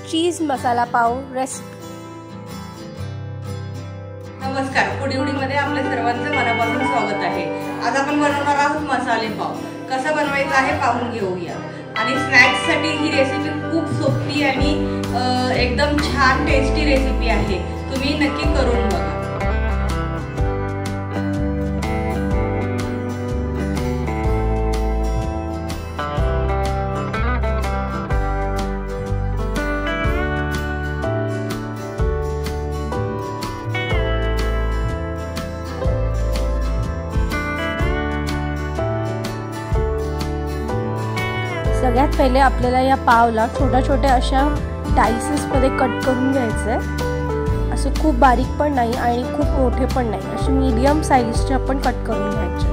चीज मसाला पाव रेसिपी। नमस्कार, फूडी मध्ये आपल्या सर्वांचं मनापासून स्वागत आहे। आज आपण बनवणार आहोत मसाले पाव। कसा बनवायचा आहे पाहून घेऊया। आणि स्नॅक्स साठी ही रेसिपी खूप सोपी आणि एकदम छान टेस्टी रेसिपी आहे। तुम्ही नक्की करून बघा। सगळ्यात पहिले आपल्याला या पावला छोट्या छोट्या अशा डायसेस मध्ये कट करून घ्यायचे। असे खूप बारीक पण नाही आणि खूप मोठे पण नाही, असे मीडियम साइजचे आपण कट करून घ्यायचे।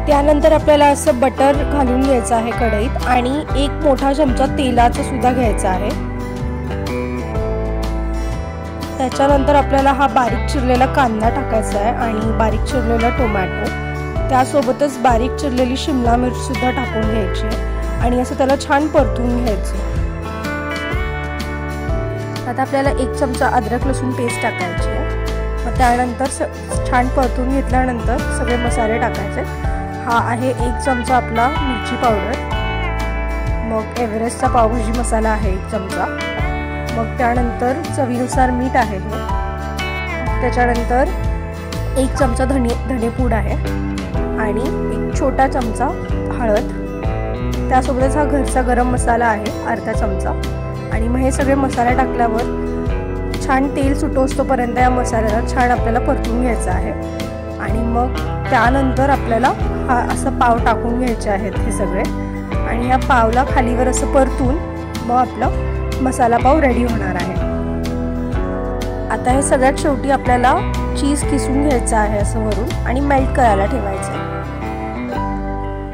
त्यानंतर आपल्याला असं बटर घालून घ्यायचं आहे कढईत आणि एक मोठा चमचा तेलाचा सुद्धा घ्यायचा आहे। त्याच्यानंतर आपल्याला हा बारीक चिरलेला कांदा टाकायचा आहे आणि बारीक चिरलेला टोमॅटो, त्यासोबतच बारीक चिरलेली शिमला मिरची सुद्धा टाकून घ्यायची आणि असं त्याला छान परतून घ्यायचं। आता आपल्याला एक चमचा अद्रक लसूण पेस्ट टाकायची आहे। मग त्यानंतर छान परतून घेतल्यानंतर सगळे मसाले टाकायचे। हा आहे एक चमचा आपला मिरची पावडर, मग एव्हरेस्टचा पावभाजी मसाला आहे एक चमचा, मग त्यानंतर चवीनुसार मीठ आहे हे, त्याच्यानंतर एक चमचा धनेपूड आहे आणि एक छोटा चमचा हळद, त्यासोबतच हा घरचा गरम मसाला आहे अर्धा चमचा। आणि मग हे सगळे मसाले टाकल्यावर छान तेल सुटोस्तोपर्यंत या मसाल्याला छान आपल्याला परतून घ्यायचं आहे। आणि मग त्यानंतर आपल्याला हा असं पाव टाकून घ्यायचे आहेत हे सगळे आणि या पावला खालीवर असं परतून मग आपलं मसाला पाव रेडी होणार आहे। आता हे सगळ्यात शेवटी आपल्याला चीज किसून घ्यायचं आहे असं वरून आणि मेल्ट करायला ठेवायचं आहे।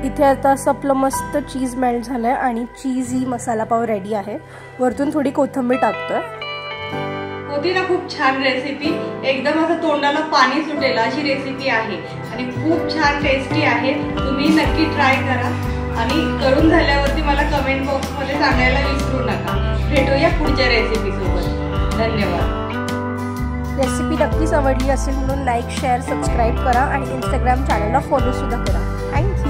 इथे आता असं आपलं मस्त चीज मेल्ट झालंय आणि चीजी मसाला पाव रेडी आहे। वरतून थोडी कोथिंबीर टाकतोय। होती ना खूप छान रेसिपी, एकदम असं तोंडाला पाणी सुटेल अशी रेसिपी आहे आणि खूप छान टेस्टी आहे। तुम्ही नक्की ट्राय करा आणि करून झाल्यावरती मला कमेंट बॉक्स मध्ये सांगायला विसरू नका। भेटूया पुढच्या रेसिपी सोबत। धन्यवाद। रेसिपी नक्कीच आवडली असेल म्हणून लाईक, शेअर, सबस्क्राईब करा आणि इंस्टाग्राम चॅनलला फॉलो सुद्धा करा। थँक्यू।